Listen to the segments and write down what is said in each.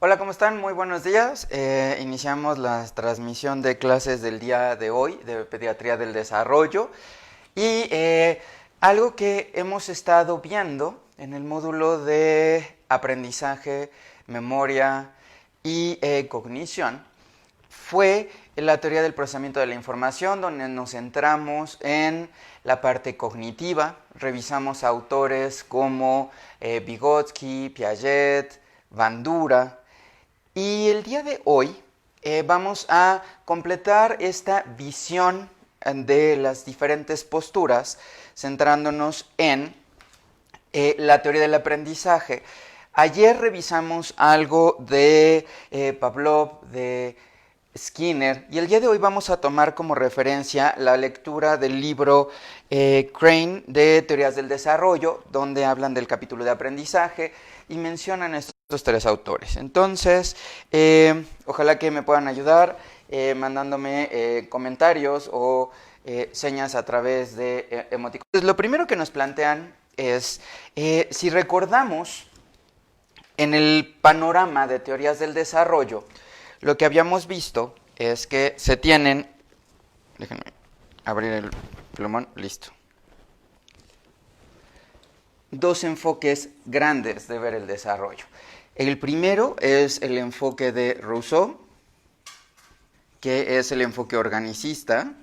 Hola, ¿cómo están? Muy buenos días. Iniciamos la transmisión de clases del día de hoy de Pediatría del Desarrollo y algo que hemos estado viendo en el módulo de aprendizaje, memoria y cognición fue la teoría del procesamiento de la información, donde nos centramos en la parte cognitiva, revisamos autores como Vygotsky, Piaget, Bandura, y el día de hoy vamos a completar esta visión de las diferentes posturas, centrándonos en la teoría del aprendizaje. Ayer revisamos algo de Pavlov, de Skinner, y el día de hoy vamos a tomar como referencia la lectura del libro Crane de Teorías del Desarrollo, donde hablan del capítulo de aprendizaje y mencionan estos tres autores. Entonces, ojalá que me puedan ayudar mandándome comentarios o señas a través de emoticones. Lo primero que nos plantean es, si recordamos en el panorama de teorías del desarrollo, lo que habíamos visto es que se tienen, déjenme abrir el plumón, listo, dos enfoques grandes de ver el desarrollo. El primero es el enfoque de Rousseau, que es el enfoque organicista,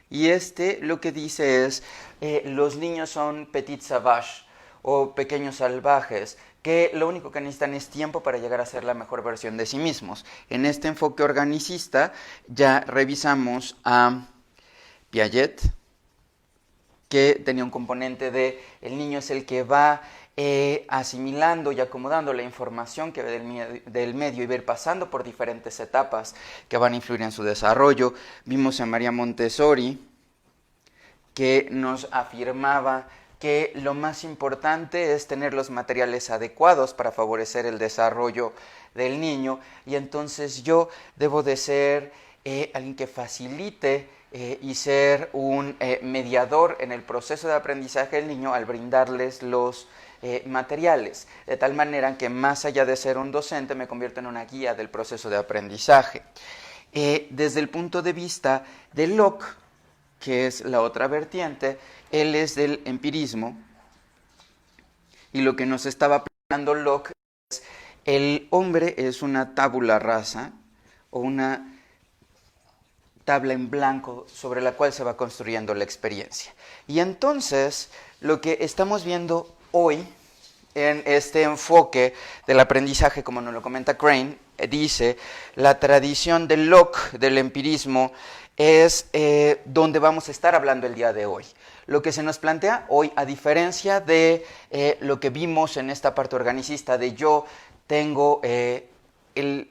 y lo que dice es, los niños son petits sauvages, o pequeños salvajes, que lo único que necesitan es tiempo para llegar a ser la mejor versión de sí mismos. En este enfoque organicista ya revisamos a Piaget, que tenía un componente de el niño es el que va asimilando y acomodando la información que ve del medio y va a ir pasando por diferentes etapas que van a influir en su desarrollo. Vimos a María Montessori, que nos afirmaba que lo más importante es tener los materiales adecuados para favorecer el desarrollo del niño, y entonces yo debo de ser alguien que facilite y ser un mediador en el proceso de aprendizaje del niño al brindarles los materiales, de tal manera que más allá de ser un docente me convierto en una guía del proceso de aprendizaje. Desde el punto de vista de Locke, que es la otra vertiente, él es del empirismo, y lo que nos estaba planteando Locke es, el hombre es una tabula rasa, o una tabla en blanco sobre la cual se va construyendo la experiencia. Y entonces, lo que estamos viendo hoy en este enfoque del aprendizaje, como nos lo comenta Crane, dice, la tradición de Locke, del empirismo, es donde vamos a estar hablando el día de hoy. Lo que se nos plantea hoy, a diferencia de lo que vimos en esta parte organicista, de yo tengo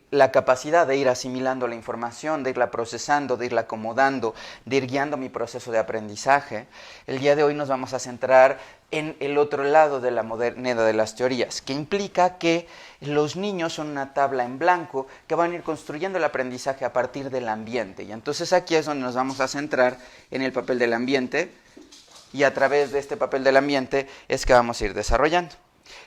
la capacidad de ir asimilando la información, de irla procesando, de irla acomodando, de ir guiando mi proceso de aprendizaje, el día de hoy nos vamos a centrar en el otro lado de la modernidad de las teorías, que implica que los niños son una tabla en blanco que van a ir construyendo el aprendizaje a partir del ambiente. Y entonces aquí es donde nos vamos a centrar en el papel del ambiente, y a través de este papel del ambiente es que vamos a ir desarrollando.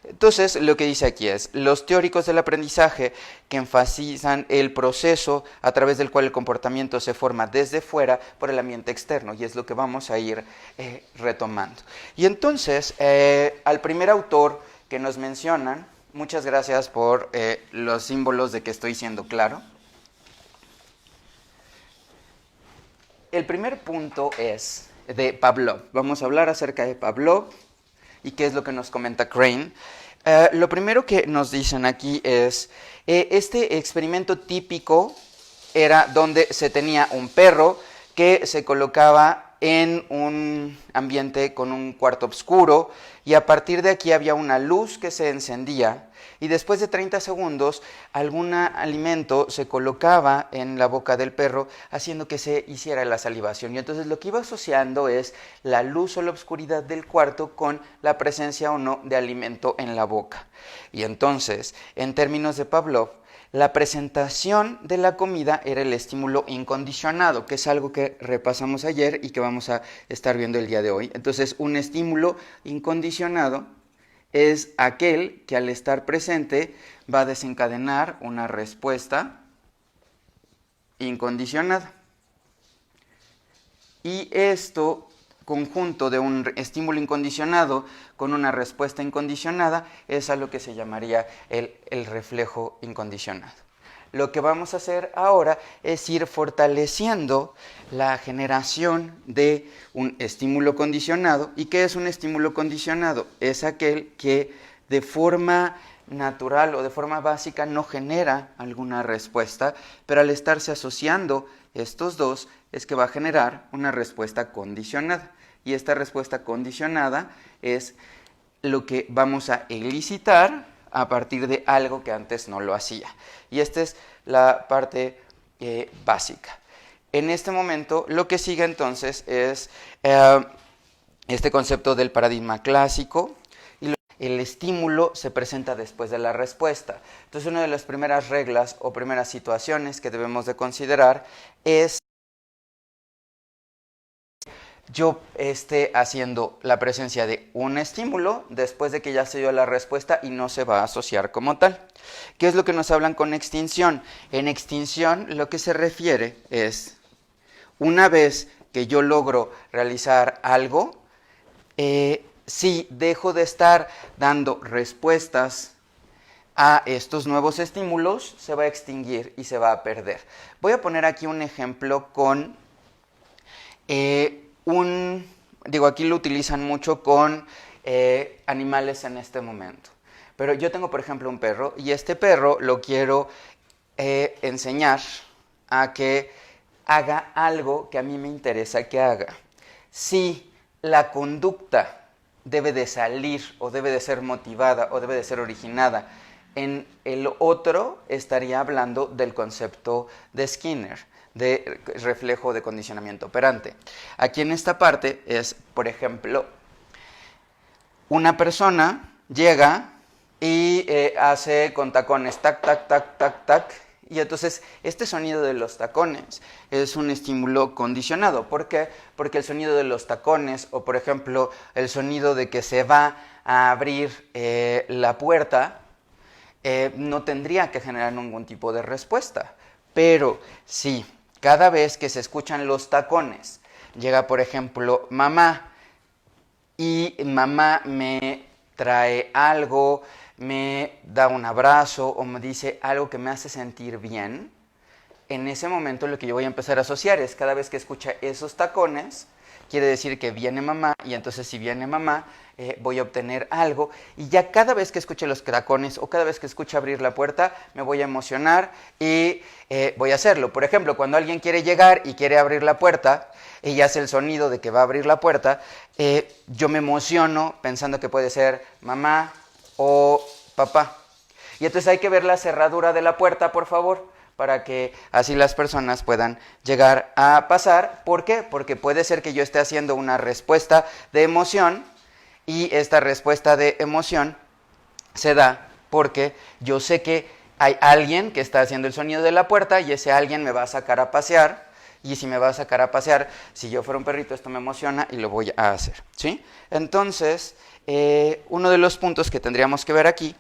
Entonces, lo que dice aquí es, los teóricos del aprendizaje que enfatizan el proceso a través del cual el comportamiento se forma desde fuera por el ambiente externo, y es lo que vamos a ir retomando. Y entonces, al primer autor que nos mencionan, muchas gracias por los símbolos de que estoy siendo claro. El primer punto es de Pavlov. Vamos a hablar acerca de Pavlov y qué es lo que nos comenta Crane. Lo primero que nos dicen aquí es, este experimento típico era donde se tenía un perro que se colocaba en un ambiente con un cuarto oscuro, y a partir de aquí había una luz que se encendía, y después de 30 segundos algún alimento se colocaba en la boca del perro, haciendo que se hiciera la salivación. Y entonces lo que iba asociando es la luz o la oscuridad del cuarto con la presencia o no de alimento en la boca. Y entonces, en términos de Pavlov, la presentación de la comida era el estímulo incondicionado, que es algo que repasamos ayer y que vamos a estar viendo el día de hoy. Entonces, un estímulo incondicionado es aquel que al estar presente va a desencadenar una respuesta incondicionada. Y esto, conjunto de un estímulo incondicionado con una respuesta incondicionada, es a lo que se llamaría el reflejo incondicionado. Lo que vamos a hacer ahora es ir fortaleciendo la generación de un estímulo condicionado. ¿Y qué es un estímulo condicionado? Es aquel que de forma natural o de forma básica no genera alguna respuesta, pero al estarse asociando estos dos es que va a generar una respuesta condicionada. Y esta respuesta condicionada es lo que vamos a elicitar a partir de algo que antes no lo hacía. Y esta es la parte básica. En este momento lo que sigue entonces es este concepto del paradigma clásico, y el estímulo se presenta después de la respuesta. Entonces una de las primeras reglas o primeras situaciones que debemos de considerar es yo esté haciendo la presencia de un estímulo después de que ya se dio la respuesta y no se va a asociar como tal. ¿Qué es lo que nos hablan con extinción? En extinción lo que se refiere es, una vez que yo logro realizar algo, si dejo de estar dando respuestas a estos nuevos estímulos, se va a extinguir y se va a perder. Voy a poner aquí un ejemplo con aquí lo utilizan mucho con animales en este momento. Pero yo tengo, por ejemplo, un perro, y este perro lo quiero enseñar a que haga algo que a mí me interesa que haga. Si la conducta debe de salir, o debe de ser motivada, o debe de ser originada en el otro, estaría hablando del concepto de Skinner, de reflejo de condicionamiento operante. Aquí en esta parte es, por ejemplo, una persona llega y hace con tacones tac, tac, tac, tac, tac, y entonces este sonido de los tacones es un estímulo condicionado. ¿Por qué? Porque el sonido de los tacones, o por ejemplo el sonido de que se va a abrir la puerta, no tendría que generar ningún tipo de respuesta. Pero si cada vez que se escuchan los tacones llega, por ejemplo, mamá, y mamá me trae algo, me da un abrazo o me dice algo que me hace sentir bien, en ese momento lo que yo voy a empezar a asociar es, cada vez que escucha esos tacones, quiere decir que viene mamá, y entonces si viene mamá, voy a obtener algo, y ya cada vez que escuche los tacones o cada vez que escuche abrir la puerta, me voy a emocionar y voy a hacerlo. Por ejemplo, cuando alguien quiere llegar y quiere abrir la puerta, y hace el sonido de que va a abrir la puerta, yo me emociono pensando que puede ser mamá o papá. Y entonces hay que ver la cerradura de la puerta, por favor, para que así las personas puedan llegar a pasar. ¿Por qué? Porque puede ser que yo esté haciendo una respuesta de emoción, y esta respuesta de emoción se da porque yo sé que hay alguien que está haciendo el sonido de la puerta, y ese alguien me va a sacar a pasear, y si me va a sacar a pasear, si yo fuera un perrito, esto me emociona y lo voy a hacer, ¿sí? Entonces, uno de los puntos que tendríamos que ver aquí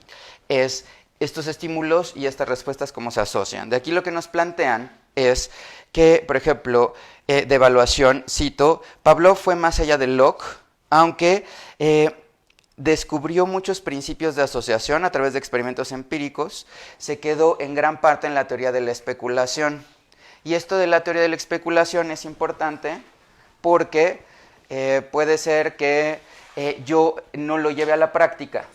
es estos estímulos y estas respuestas cómo se asocian. De aquí lo que nos plantean es que, por ejemplo, de evaluación, cito, Pavlov fue más allá de Locke, aunque descubrió muchos principios de asociación a través de experimentos empíricos, se quedó en gran parte en la teoría de la especulación. Y esto de la teoría de la especulación es importante porque puede ser que yo no lo lleve a la práctica.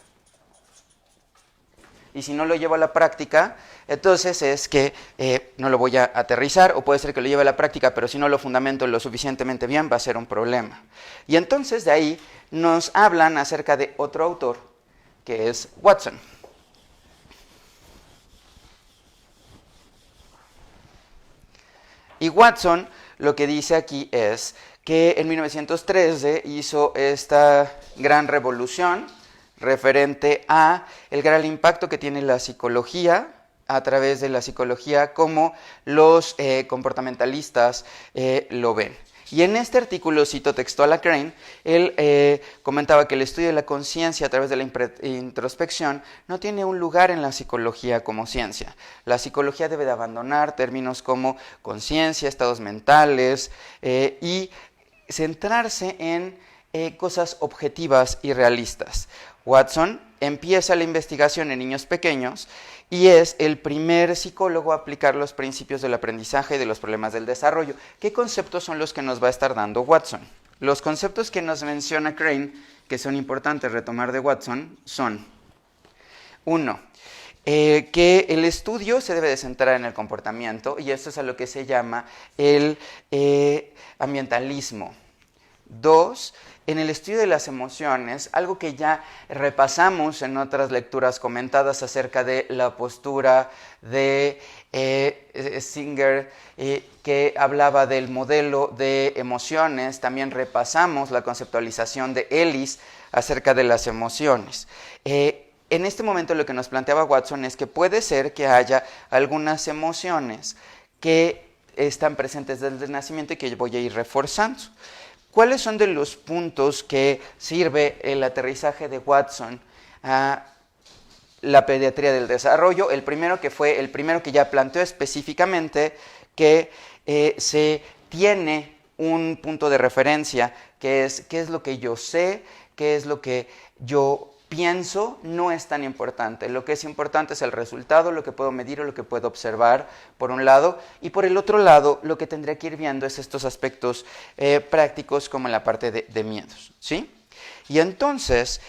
Y si no lo llevo a la práctica, entonces es que no lo voy a aterrizar, o puede ser que lo lleve a la práctica, pero si no lo fundamento lo suficientemente bien, va a ser un problema. Y entonces de ahí nos hablan acerca de otro autor, que es Watson. Y Watson lo que dice aquí es que en 1913 hizo esta gran revolución referente a el gran impacto que tiene la psicología, a través de la psicología, como los comportamentalistas lo ven. Y en este artículo, cito textual a Crane, él comentaba que el estudio de la conciencia a través de la introspección no tiene un lugar en la psicología como ciencia. La psicología debe de abandonar términos como conciencia, estados mentales y centrarse en cosas objetivas y realistas. Watson empieza la investigación en niños pequeños y es el primer psicólogo a aplicar los principios del aprendizaje y de los problemas del desarrollo. ¿Qué conceptos son los que nos va a estar dando Watson? Los conceptos que nos menciona Crane, que son importantes retomar de Watson, son: 1. Que el estudio se debe de centrar en el comportamiento, y esto es a lo que se llama el ambientalismo. 2. En el estudio de las emociones, algo que ya repasamos en otras lecturas comentadas acerca de la postura de Singer, que hablaba del modelo de emociones. También repasamos la conceptualización de Ellis acerca de las emociones. En este momento lo que nos planteaba Watson es que puede ser que haya algunas emociones que están presentes desde el nacimiento y que voy a ir reforzando. ¿Cuáles son de los puntos que sirve el aterrizaje de Watson a la pediatría del desarrollo? El primero que ya planteó específicamente que se tiene un punto de referencia, que es qué es lo que yo sé, qué es lo que yo pienso, no es tan importante. Lo que es importante es el resultado, lo que puedo medir o lo que puedo observar, por un lado, y por el otro lado, lo que tendría que ir viendo es estos aspectos prácticos, como en la parte de miedos, ¿sí? Y entonces,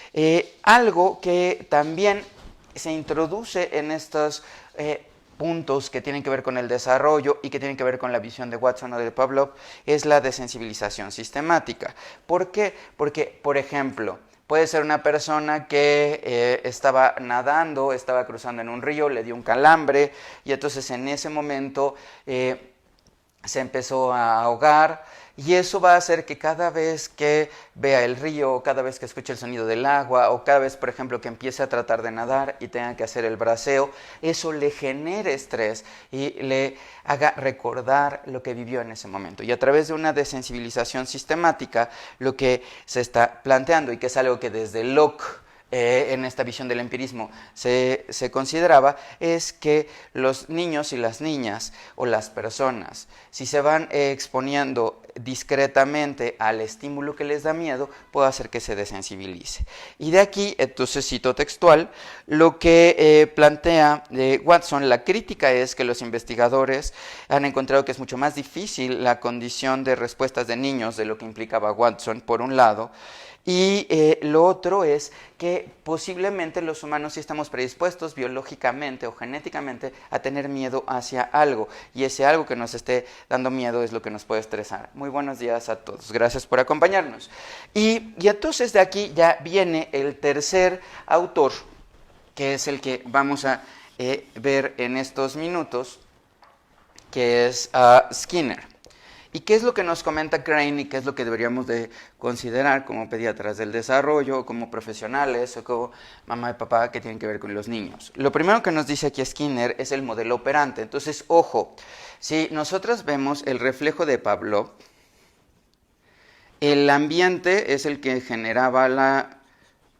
algo que también se introduce en estos puntos que tienen que ver con el desarrollo y que tienen que ver con la visión de Watson o de Pavlov es la desensibilización sistemática. ¿Por qué? Porque, por ejemplo, puede ser una persona que estaba nadando, estaba cruzando en un río, le dio un calambre y entonces en ese momento se empezó a ahogar, y eso va a hacer que cada vez que vea el río, o cada vez que escuche el sonido del agua, o cada vez, por ejemplo, que empiece a tratar de nadar y tenga que hacer el braceo, eso le genere estrés y le haga recordar lo que vivió en ese momento. Y a través de una desensibilización sistemática, lo que se está planteando, y que es algo que desde Locke, en esta visión del empirismo se consideraba, es que los niños y las niñas, o las personas, si se van exponiendo discretamente al estímulo que les da miedo, puede hacer que se desensibilice. Y de aquí, entonces cito textual, lo que plantea Watson: la crítica es que los investigadores han encontrado que es mucho más difícil la condición de respuestas de niños de lo que implicaba Watson, por un lado, y lo otro es que posiblemente los humanos sí estamos predispuestos biológicamente o genéticamente a tener miedo hacia algo, y ese algo que nos esté dando miedo es lo que nos puede estresar. Muy buenos días a todos, gracias por acompañarnos. Y entonces de aquí ya viene el tercer autor, que es el que vamos a ver en estos minutos, que es Skinner. ¿Y qué es lo que nos comenta Crane y qué es lo que deberíamos de considerar como pediatras del desarrollo, o como profesionales, o como mamá y papá que tienen que ver con los niños? Lo primero que nos dice aquí Skinner es el modelo operante. Entonces, ojo, si nosotros vemos el reflejo de Pavlov, el ambiente es el que generaba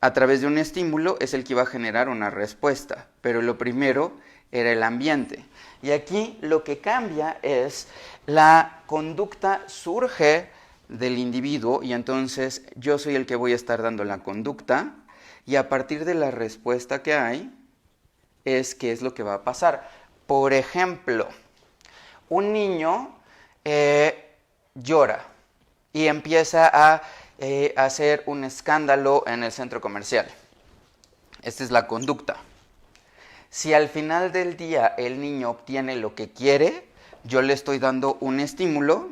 a través de un estímulo, es el que iba a generar una respuesta, pero lo primero era el ambiente. Y aquí lo que cambia es la conducta surge del individuo, y entonces yo soy el que voy a estar dando la conducta, y a partir de la respuesta que hay es qué es lo que va a pasar. Por ejemplo, un niño llora y empieza a hacer un escándalo en el centro comercial. Esta es la conducta. Si al final del día el niño obtiene lo que quiere, yo le estoy dando un estímulo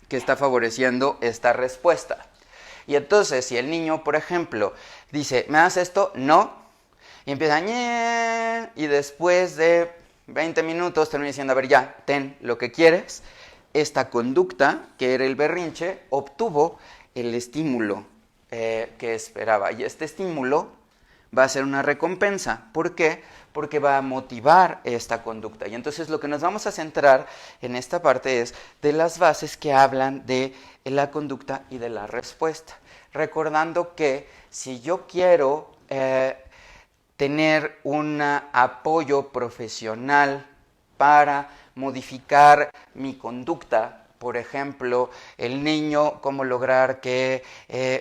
que está favoreciendo esta respuesta. Y entonces, si el niño, por ejemplo, dice, ¿me das esto? No. Y empieza, ñe, y después de 20 minutos termina diciendo, a ver, ya, ten lo que quieres. Esta conducta, que era el berrinche, obtuvo el estímulo que esperaba. Y este estímulo va a ser una recompensa. ¿Por qué? Porque va a motivar esta conducta. Y entonces lo que nos vamos a centrar en esta parte es de las bases que hablan de la conducta y de la respuesta. Recordando que si yo quiero tener un apoyo profesional para modificar mi conducta, por ejemplo, el niño, cómo lograr que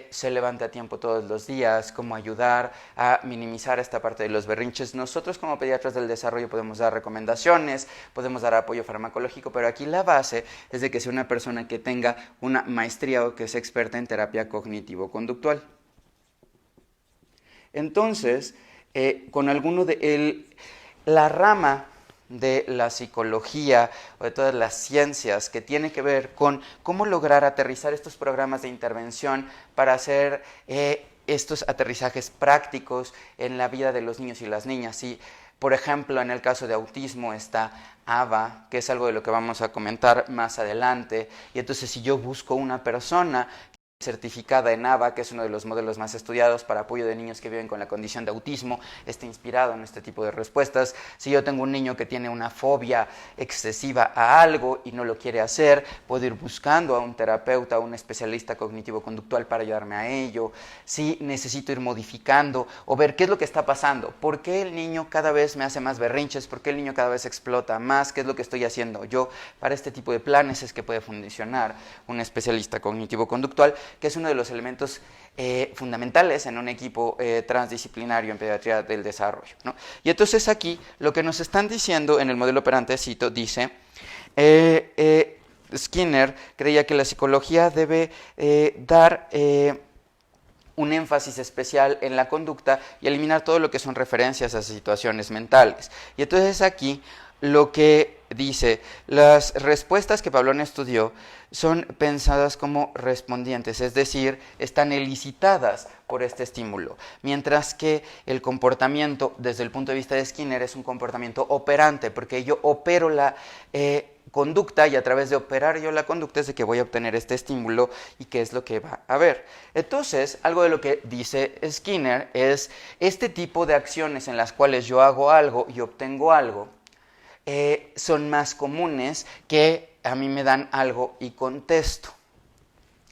se levante a tiempo todos los días, cómo ayudar a minimizar esta parte de los berrinches. Nosotros como pediatras del desarrollo podemos dar recomendaciones, podemos dar apoyo farmacológico, pero aquí la base es de que sea una persona que tenga una maestría o que sea experta en terapia cognitivo-conductual. Entonces, con alguno de la rama de la psicología o de todas las ciencias que tiene que ver con cómo lograr aterrizar estos programas de intervención para hacer estos aterrizajes prácticos en la vida de los niños y las niñas. Y, por ejemplo, en el caso de autismo está ABA, que es algo de lo que vamos a comentar más adelante. Y entonces, si yo busco una persona certificada en ABA, que es uno de los modelos más estudiados para apoyo de niños que viven con la condición de autismo, está inspirado en este tipo de respuestas. Si yo tengo un niño que tiene una fobia excesiva a algo y no lo quiere hacer, puedo ir buscando a un terapeuta, a un especialista cognitivo-conductual para ayudarme a ello. Si necesito ir modificando o ver qué es lo que está pasando, por qué el niño cada vez me hace más berrinches, por qué el niño cada vez explota más, qué es lo que estoy haciendo yo. Para este tipo de planes es que puede funcionar un especialista cognitivo-conductual, que es uno de los elementos fundamentales en un equipo transdisciplinario en pediatría del desarrollo, ¿no? Y entonces aquí lo que nos están diciendo en el modelo operante, cito, dice, Skinner creía que la psicología debe dar un énfasis especial en la conducta y eliminar todo lo que son referencias a situaciones mentales. Y entonces aquí lo que dice, las respuestas que Pavlón estudió son pensadas como respondientes, es decir, están elicitadas por este estímulo, mientras que el comportamiento, desde el punto de vista de Skinner, es un comportamiento operante, porque yo opero la conducta y a través de operar yo la conducta es de que voy a obtener este estímulo y qué es lo que va a haber. Entonces, algo de lo que dice Skinner es este tipo de acciones en las cuales yo hago algo y obtengo algo, son más comunes que a mí me dan algo y contesto.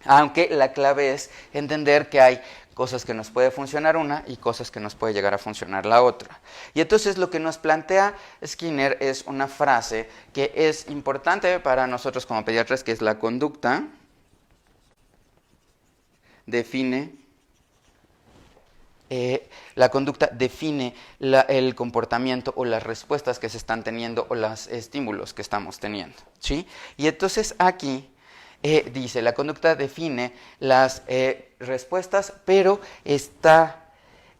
Aunque la clave es entender que hay cosas que nos puede funcionar una y cosas que nos puede llegar a funcionar la otra. Y entonces lo que nos plantea Skinner es una frase que es importante para nosotros como pediatras, que es la conducta define el comportamiento o las respuestas que se están teniendo o los estímulos que estamos teniendo, ¿sí? Y entonces aquí dice, la conducta define las respuestas, pero está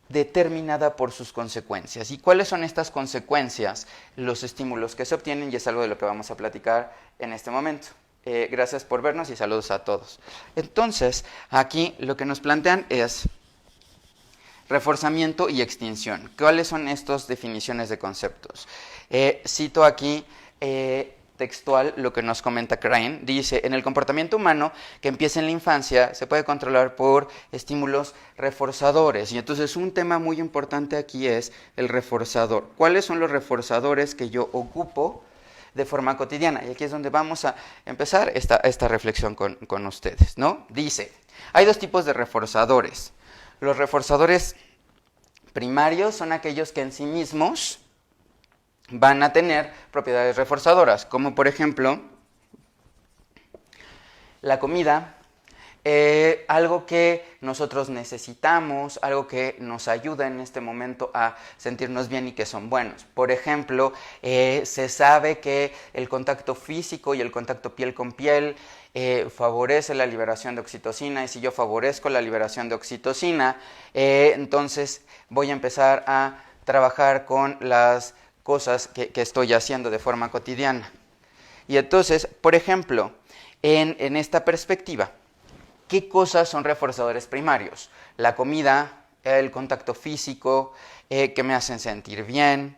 determinada por sus consecuencias. ¿Y cuáles son estas consecuencias? Los estímulos que se obtienen, y es algo de lo que vamos a platicar en este momento. Gracias por vernos y saludos a todos. Entonces, aquí lo que nos plantean es reforzamiento y extinción. ¿Cuáles son estas definiciones de conceptos? Cito aquí textual lo que nos comenta Crane. Dice, en el comportamiento humano que empieza en la infancia se puede controlar por estímulos reforzadores. Y entonces un tema muy importante aquí es el reforzador. ¿Cuáles son los reforzadores que yo ocupo de forma cotidiana? Y aquí es donde vamos a empezar esta reflexión con ustedes, ¿no? Dice, hay dos tipos de reforzadores. Los reforzadores primarios son aquellos que en sí mismos van a tener propiedades reforzadoras, como por ejemplo la comida, algo que nosotros necesitamos, algo que nos ayuda en este momento a sentirnos bien y que son buenos. Por ejemplo, se sabe que el contacto físico y el contacto piel con piel favorece la liberación de oxitocina, y si yo favorezco la liberación de oxitocina, entonces voy a empezar a trabajar con las cosas que estoy haciendo de forma cotidiana. Y entonces, por ejemplo, en esta perspectiva, ¿qué cosas son reforzadores primarios? La comida, el contacto físico, que me hacen sentir bien.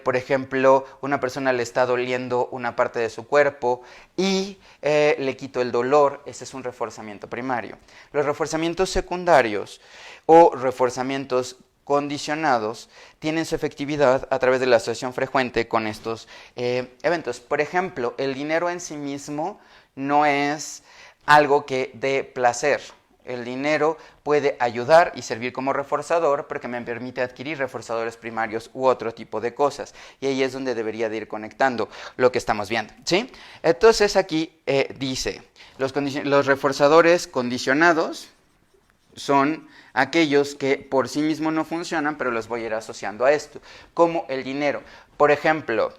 Por ejemplo, una persona le está doliendo una parte de su cuerpo y le quito el dolor. Ese es un reforzamiento primario. Los reforzamientos secundarios o reforzamientos condicionados tienen su efectividad a través de la asociación frecuente con estos eventos. Por ejemplo, el dinero en sí mismo no es algo que dé placer. El dinero puede ayudar y servir como reforzador porque me permite adquirir reforzadores primarios u otro tipo de cosas. Y ahí es donde debería de ir conectando lo que estamos viendo, ¿sí? Entonces aquí dice, los reforzadores condicionados son aquellos que por sí mismos no funcionan, pero los voy a ir asociando a esto, como el dinero. Por ejemplo,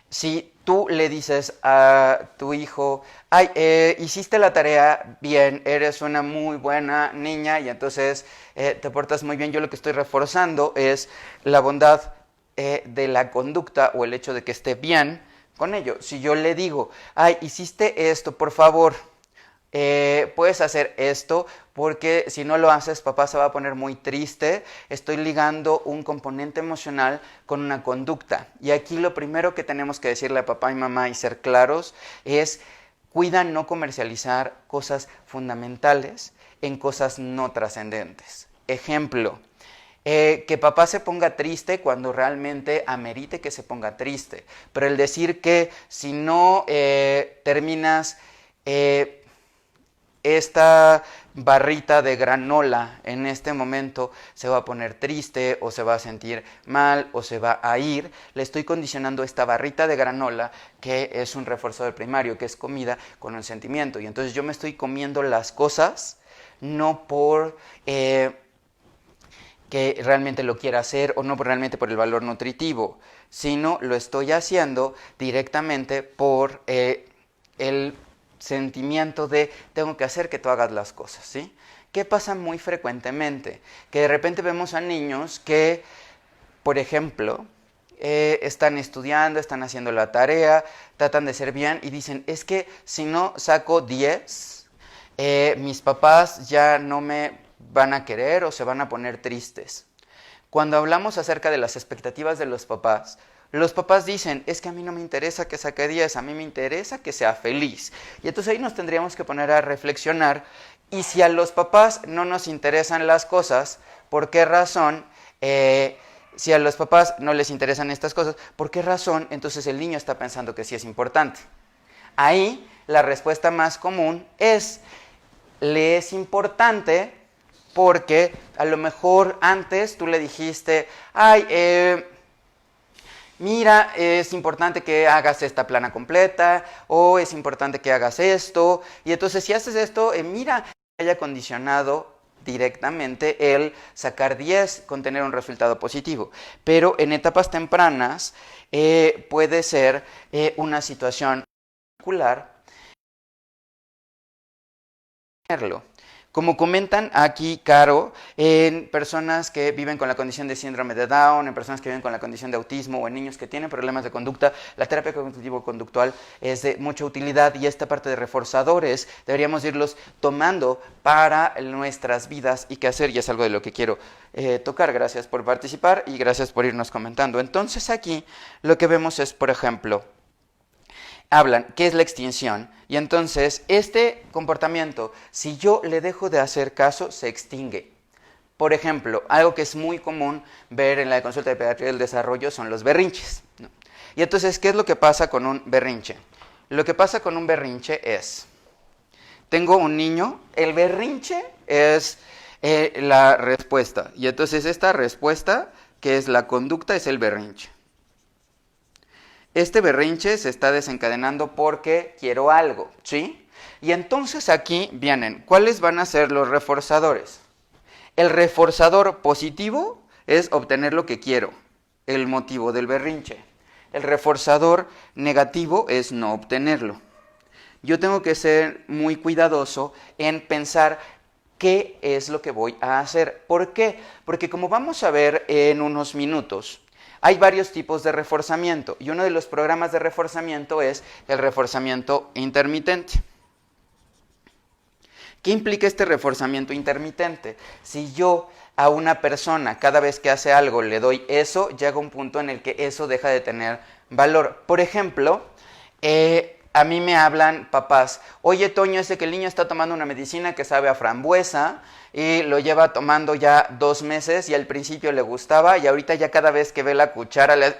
si tú le dices a tu hijo, ay, hiciste la tarea bien, eres una muy buena niña y entonces te portas muy bien, yo lo que estoy reforzando es la bondad de la conducta o el hecho de que esté bien con ello. Si yo le digo, ay, hiciste esto, por favor, puedes hacer esto porque si no lo haces papá se va a poner muy triste. Estoy ligando un componente emocional con una conducta y aquí lo primero que tenemos que decirle a papá y mamá y ser claros es cuida no comercializar cosas fundamentales en cosas no trascendentes. Ejemplo, que papá se ponga triste cuando realmente amerite que se ponga triste, pero el decir que si no terminas esta barrita de granola en este momento se va a poner triste o se va a sentir mal o se va a ir, le estoy condicionando esta barrita de granola que es un reforzador primario, que es comida con un sentimiento. Y entonces yo me estoy comiendo las cosas no por que realmente lo quiera hacer o no realmente por el valor nutritivo, sino lo estoy haciendo directamente por el sentimiento de tengo que hacer que tú hagas las cosas, ¿sí? ¿Qué pasa muy frecuentemente? Que de repente vemos a niños que, por ejemplo, están estudiando, están haciendo la tarea, tratan de ser bien y dicen, es que si no saco 10, mis papás ya no me van a querer o se van a poner tristes. Cuando hablamos acerca de las expectativas de los papás dicen, es que a mí no me interesa que saque 10, a mí me interesa que sea feliz. Y entonces ahí nos tendríamos que poner a reflexionar, y si a los papás no nos interesan las cosas, ¿por qué razón? Si a los papás no les interesan estas cosas, ¿por qué razón entonces el niño está pensando que sí es importante? Ahí la respuesta más común es, le es importante porque a lo mejor antes tú le dijiste, ay, mira, es importante que hagas esta plana completa, o es importante que hagas esto, y entonces si haces esto, mira, haya condicionado directamente el sacar 10 con tener un resultado positivo. Pero en etapas tempranas puede ser una situación particular. Como comentan aquí, Caro, en personas que viven con la condición de síndrome de Down, en personas que viven con la condición de autismo o en niños que tienen problemas de conducta, la terapia cognitivo-conductual es de mucha utilidad y esta parte de reforzadores deberíamos irlos tomando para nuestras vidas y qué hacer, y es algo de lo que quiero tocar. Gracias por participar y gracias por irnos comentando. Entonces aquí lo que vemos es, por ejemplo, hablan qué es la extinción, y entonces este comportamiento, si yo le dejo de hacer caso, se extingue. Por ejemplo, algo que es muy común ver en la consulta de pediatría del desarrollo son los berrinches, ¿no? Y entonces, ¿qué es lo que pasa con un berrinche? Lo que pasa con un berrinche es, tengo un niño, el berrinche es la respuesta, y entonces esta respuesta, que es la conducta, es el berrinche. Este berrinche se está desencadenando porque quiero algo, ¿sí? Y entonces aquí vienen, ¿cuáles van a ser los reforzadores? El reforzador positivo es obtener lo que quiero, el motivo del berrinche. El reforzador negativo es no obtenerlo. Yo tengo que ser muy cuidadoso en pensar qué es lo que voy a hacer. ¿Por qué? Porque como vamos a ver en unos minutos, hay varios tipos de reforzamiento y uno de los programas de reforzamiento es el reforzamiento intermitente. ¿Qué implica este reforzamiento intermitente? Si yo a una persona cada vez que hace algo le doy eso, llega un punto en el que eso deja de tener valor. Por ejemplo, a mí me hablan papás, oye Toño, que el niño está tomando una medicina que sabe a frambuesa y lo lleva tomando ya 2 meses y al principio le gustaba y ahorita ya cada vez que ve la cuchara le...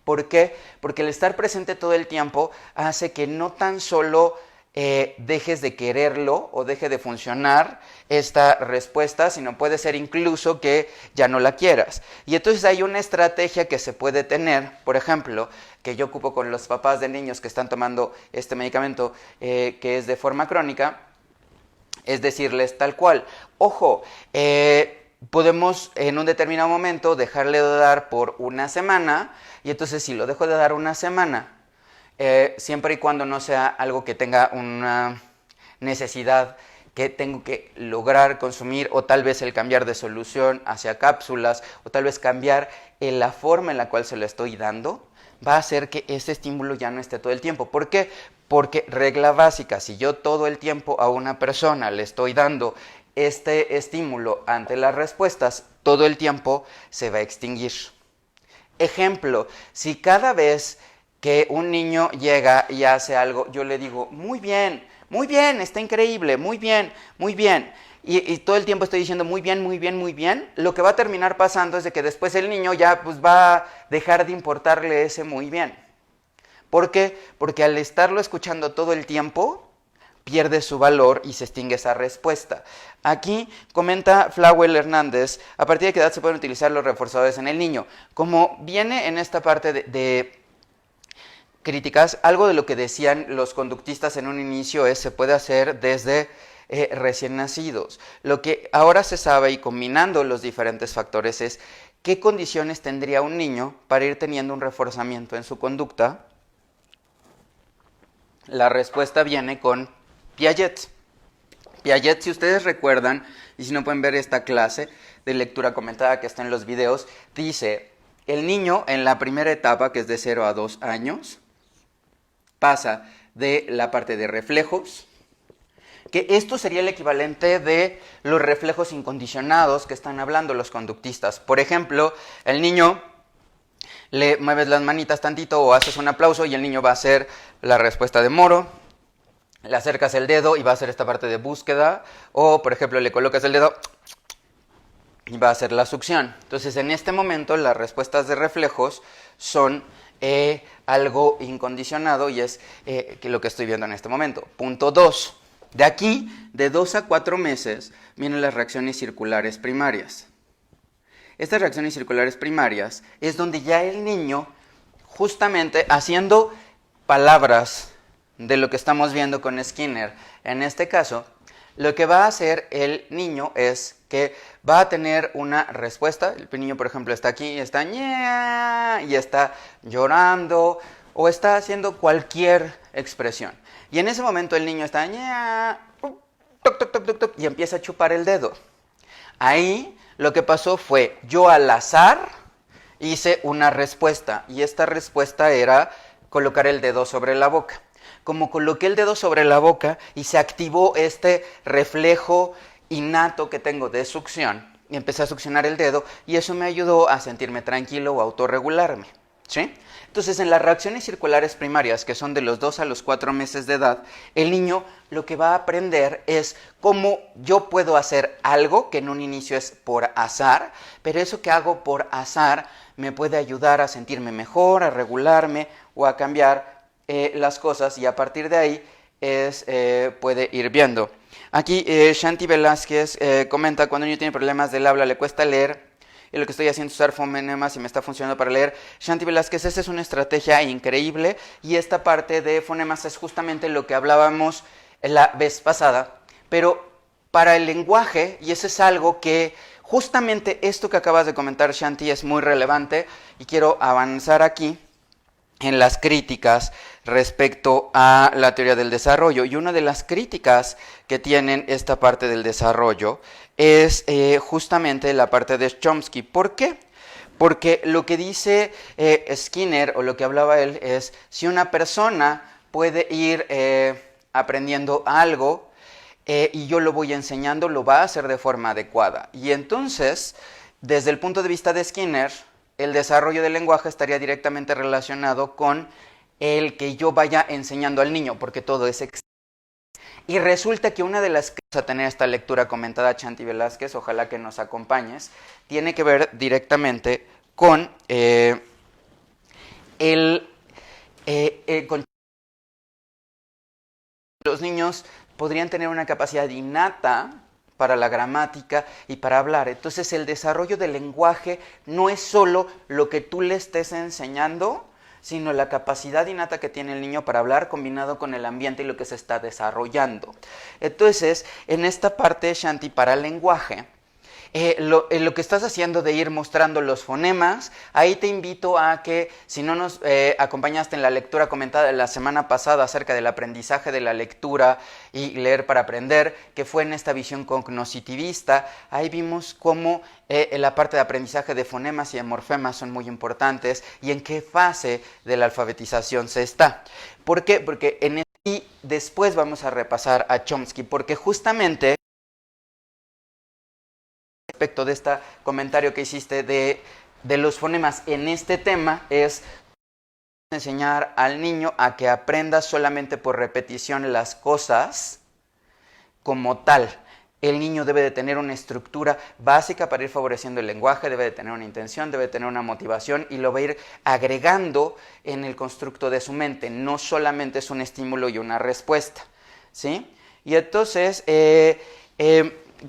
¿Por qué? Porque el estar presente todo el tiempo hace que no tan solo dejes de quererlo o deje de funcionar esta respuesta, sino puede ser incluso que ya no la quieras. Y entonces hay una estrategia que se puede tener, por ejemplo, que yo ocupo con los papás de niños que están tomando este medicamento que es de forma crónica, es decirles tal cual, ojo, podemos en un determinado momento dejarle de dar por una semana, y entonces si lo dejo de dar una semana, siempre y cuando no sea algo que tenga una necesidad que tengo que lograr consumir, o tal vez el cambiar de solución hacia cápsulas, o tal vez cambiar en la forma en la cual se lo estoy dando, va a hacer que ese estímulo ya no esté todo el tiempo. ¿Por qué? Porque regla básica, si yo todo el tiempo a una persona le estoy dando este estímulo ante las respuestas, todo el tiempo se va a extinguir. Ejemplo, si cada vez que un niño llega y hace algo, yo le digo, muy bien, está increíble, muy bien, y todo el tiempo estoy diciendo muy bien, lo que va a terminar pasando es de que después el niño ya pues va a dejar de importarle ese muy bien. ¿Por qué? Porque al estarlo escuchando todo el tiempo, pierde su valor y se extingue esa respuesta. Aquí comenta Flauel Hernández, a partir de qué edad se pueden utilizar los reforzadores en el niño. Como viene en esta parte de críticas, algo de lo que decían los conductistas en un inicio es se puede hacer desde recién nacidos. Lo que ahora se sabe, y combinando los diferentes factores, es qué condiciones tendría un niño para ir teniendo un reforzamiento en su conducta. La respuesta viene con Piaget. Piaget, si ustedes recuerdan, y si no pueden ver esta clase de lectura comentada que está en los videos, dice, el niño en la primera etapa, que es de 0 a 2 años, pasa de la parte de reflejos, que esto sería el equivalente de los reflejos incondicionados que están hablando los conductistas. Por ejemplo, el niño le mueves las manitas tantito o haces un aplauso y el niño va a hacer la respuesta de Moro, le acercas el dedo y va a hacer esta parte de búsqueda, o por ejemplo le colocas el dedo y va a hacer la succión. Entonces en este momento las respuestas de reflejos son algo incondicionado y es lo que estoy viendo en este momento. Punto 2. De aquí, de 2 a 4 meses, vienen las reacciones circulares primarias. Estas reacciones circulares primarias es donde ya el niño, justamente haciendo palabras de lo que estamos viendo con Skinner, en este caso, lo que va a hacer el niño es que va a tener una respuesta. El niño, por ejemplo, está aquí, está ña, y está llorando, o está haciendo cualquier expresión. Y en ese momento el niño está ña, toc, toc, toc, toc, toc, y empieza a chupar el dedo. Ahí lo que pasó fue, yo al azar hice una respuesta, y esta respuesta era colocar el dedo sobre la boca. Como coloqué el dedo sobre la boca y se activó este reflejo innato que tengo de succión, y empecé a succionar el dedo, y eso me ayudó a sentirme tranquilo o autorregularme, ¿sí? Entonces, en las reacciones circulares primarias, que son de los 2 a los 4 meses de edad, el niño lo que va a aprender es cómo yo puedo hacer algo que en un inicio es por azar, pero eso que hago por azar me puede ayudar a sentirme mejor, a regularme o a cambiar las cosas, y a partir de ahí puede ir viendo. Aquí Shanti Velázquez comenta, cuando un niño tiene problemas del habla, le cuesta leer, y lo que estoy haciendo es usar fonemas y me está funcionando para leer. Shanti Velázquez, esa es una estrategia increíble, y esta parte de fonemas es justamente lo que hablábamos la vez pasada, pero para el lenguaje, y eso es algo que justamente esto que acabas de comentar, Shanti, es muy relevante, y quiero avanzar aquí en las críticas respecto a la teoría del desarrollo. Y una de las críticas que tienen esta parte del desarrollo es justamente la parte de Chomsky. ¿Por qué? Porque lo que dice Skinner, o lo que hablaba él, es si una persona puede ir aprendiendo algo y yo lo voy enseñando, lo va a hacer de forma adecuada. Y entonces, desde el punto de vista de Skinner, el desarrollo del lenguaje estaría directamente relacionado con el que yo vaya enseñando al niño, porque todo es externo. Y resulta que una de las que vamos a tener esta lectura comentada, Chanti Velázquez, ojalá que nos acompañes, tiene que ver directamente con con los niños podrían tener una capacidad innata para la gramática y para hablar. Entonces el desarrollo del lenguaje no es solo lo que tú le estés enseñando, sino la capacidad innata que tiene el niño para hablar combinado con el ambiente y lo que se está desarrollando. Entonces, en esta parte, Shanti, para el lenguaje, lo que estás haciendo de ir mostrando los fonemas, ahí te invito a que, si no nos acompañaste en la lectura comentada de la semana pasada acerca del aprendizaje de la lectura y leer para aprender, que fue en esta visión cognitivista, ahí vimos cómo la parte de aprendizaje de fonemas y de morfemas son muy importantes y en qué fase de la alfabetización se está. ¿Por qué? Porque y después vamos a repasar a Chomsky, porque justamente respecto de este comentario que hiciste de los fonemas en este tema es enseñar al niño a que aprenda solamente por repetición las cosas como tal. El niño debe de tener una estructura básica para ir favoreciendo el lenguaje, debe de tener una intención, debe de tener una motivación y lo va a ir agregando en el constructo de su mente. No solamente es un estímulo y una respuesta, ¿sí? Y entonces,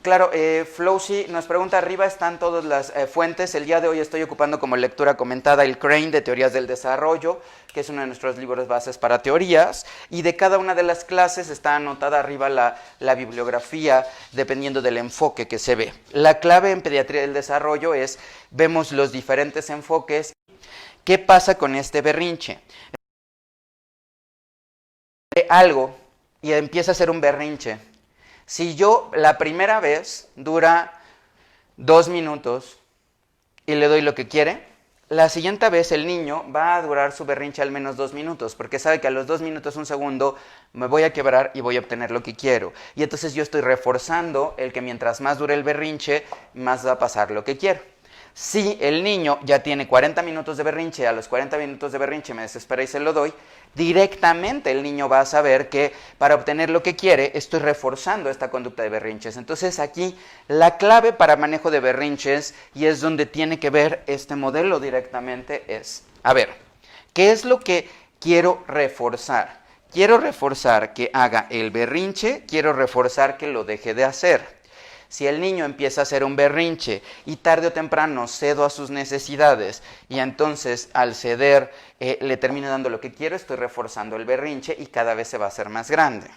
claro, Flowsy nos pregunta, arriba están todas las fuentes. El día de hoy estoy ocupando como lectura comentada el Crane de Teorías del Desarrollo, que es uno de nuestros libros bases para teorías, y de cada una de las clases está anotada arriba la bibliografía, dependiendo del enfoque que se ve. La clave en Pediatría del Desarrollo es, vemos los diferentes enfoques. ¿Qué pasa con este berrinche? Algo y empieza a ser un berrinche. Si yo la primera vez dura 2 minutos y le doy lo que quiere, la siguiente vez el niño va a durar su berrinche al menos 2 minutos, porque sabe que a los 2 minutos, 1 segundo, me voy a quebrar y voy a obtener lo que quiero. Y entonces yo estoy reforzando el que mientras más dure el berrinche, más va a pasar lo que quiero. Si el niño ya tiene 40 minutos de berrinche, a los 40 minutos de berrinche me desespera y se lo doy, directamente el niño va a saber que para obtener lo que quiere estoy reforzando esta conducta de berrinches. Entonces aquí la clave para manejo de berrinches, y es donde tiene que ver este modelo directamente, es, a ver, ¿qué es lo que quiero reforzar? Quiero reforzar que haga el berrinche, quiero reforzar que lo deje de hacer. Si el niño empieza a hacer un berrinche y tarde o temprano cedo a sus necesidades y entonces al ceder le termino dando lo que quiero, estoy reforzando el berrinche y cada vez se va a hacer más grande.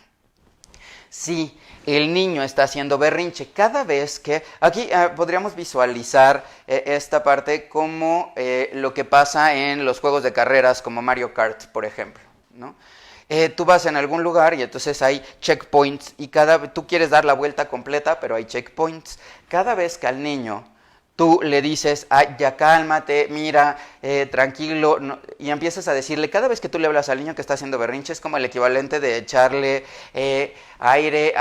Si el niño está haciendo berrinche cada vez que... Aquí podríamos visualizar esta parte como lo que pasa en los juegos de carreras como Mario Kart, por ejemplo, ¿no? Tú vas en algún lugar y entonces hay checkpoints y tú quieres dar la vuelta completa, pero hay checkpoints. Cada vez que al niño tú le dices, ya cálmate, mira, tranquilo, no, y empiezas a decirle, cada vez que tú le hablas al niño que está haciendo berrinche, es como el equivalente de echarle aire,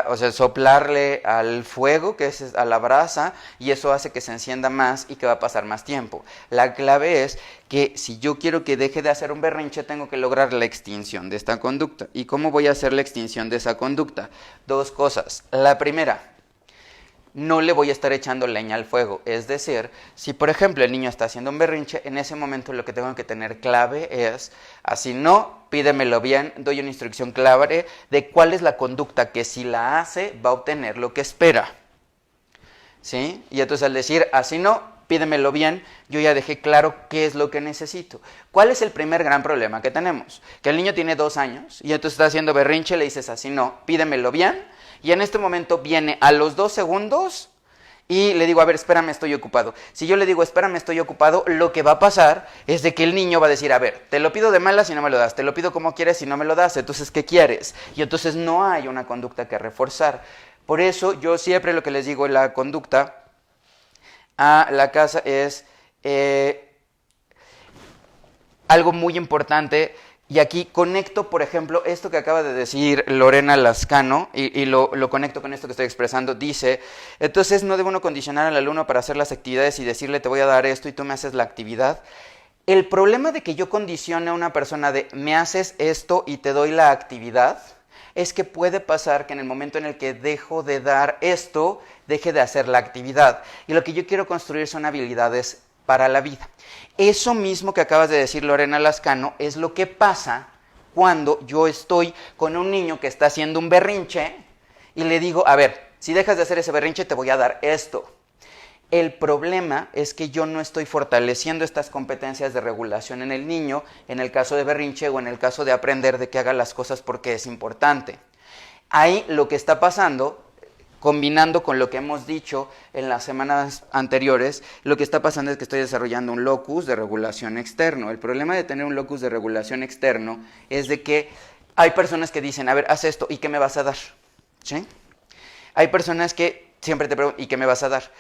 o sea, soplarle al fuego, que es a la brasa, y eso hace que se encienda más y que va a pasar más tiempo. La clave es que si yo quiero que deje de hacer un berrinche, tengo que lograr la extinción de esta conducta. ¿Y cómo voy a hacer la extinción de esa conducta? 2 cosas. La primera, no le voy a estar echando leña al fuego. Es decir, si por ejemplo el niño está haciendo un berrinche, en ese momento lo que tengo que tener clave es, así no, pídemelo bien, doy una instrucción clave de cuál es la conducta que si la hace va a obtener lo que espera. ¿Sí? Y entonces al decir, así no, pídemelo bien, yo ya dejé claro qué es lo que necesito. ¿Cuál es el primer gran problema que tenemos? Que el niño tiene 2 años y entonces está haciendo berrinche, le dices así no, pídemelo bien, y en este momento viene a los 2 segundos y le digo, a ver, espérame, estoy ocupado. Si yo le digo, espérame, estoy ocupado, lo que va a pasar es de que el niño va a decir, a ver, te lo pido de malas y no me lo das, te lo pido como quieres y no me lo das, entonces, ¿qué quieres? Y entonces no hay una conducta que reforzar. Por eso yo siempre lo que les digo en la conducta a la casa es algo muy importante. Y aquí conecto, por ejemplo, esto que acaba de decir Lorena Lascano, y lo conecto con esto que estoy expresando. Dice, entonces no debe uno condicionar al alumno para hacer las actividades y decirle te voy a dar esto y tú me haces la actividad. El problema de que yo condicione a una persona de me haces esto y te doy la actividad es que puede pasar que en el momento en el que dejo de dar esto, deje de hacer la actividad. Y lo que yo quiero construir son habilidades para la vida. Eso mismo que acabas de decir, Lorena Lascano, es lo que pasa cuando yo estoy con un niño que está haciendo un berrinche y le digo, a ver, si dejas de hacer ese berrinche te voy a dar esto. El problema es que yo no estoy fortaleciendo estas competencias de regulación en el niño, en el caso de berrinche o en el caso de aprender de que haga las cosas porque es importante. Ahí lo que está pasando, combinando con lo que hemos dicho en las semanas anteriores, lo que está pasando es que estoy desarrollando un locus de regulación externo. El problema de tener un locus de regulación externo es de que hay personas que dicen, a ver, haz esto, ¿y qué me vas a dar? ¿Sí? Hay personas que siempre te preguntan, ¿y qué me vas a dar?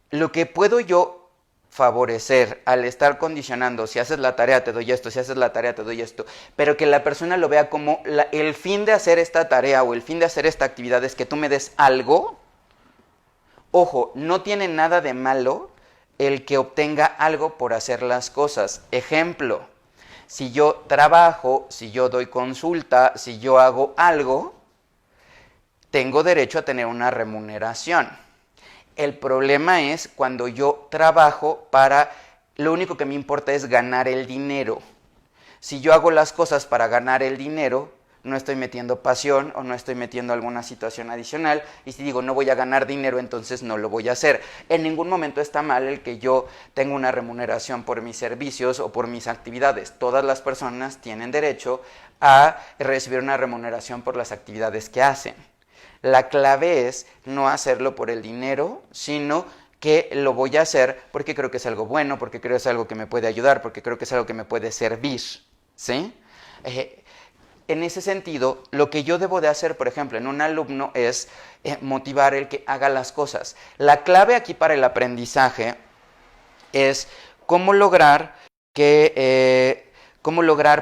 Lo que puedo yo favorecer al estar condicionando, si haces la tarea te doy esto, si haces la tarea te doy esto, pero que la persona lo vea como el fin de hacer esta tarea o el fin de hacer esta actividad es que tú me des algo. Ojo, no tiene nada de malo el que obtenga algo por hacer las cosas. Ejemplo, si yo trabajo, si yo doy consulta, si yo hago algo, tengo derecho a tener una remuneración. El problema es cuando yo trabajo lo único que me importa es ganar el dinero. Si yo hago las cosas para ganar el dinero, no estoy metiendo pasión o no estoy metiendo alguna situación adicional. Y si digo no voy a ganar dinero, entonces no lo voy a hacer. En ningún momento está mal el que yo tenga una remuneración por mis servicios o por mis actividades. Todas las personas tienen derecho a recibir una remuneración por las actividades que hacen. La clave es no hacerlo por el dinero, sino que lo voy a hacer porque creo que es algo bueno, porque creo que es algo que me puede ayudar, porque creo que es algo que me puede servir, ¿sí? En ese sentido, lo que yo debo de hacer, por ejemplo, en un alumno es motivar el que haga las cosas. La clave aquí para el aprendizaje es cómo lograr,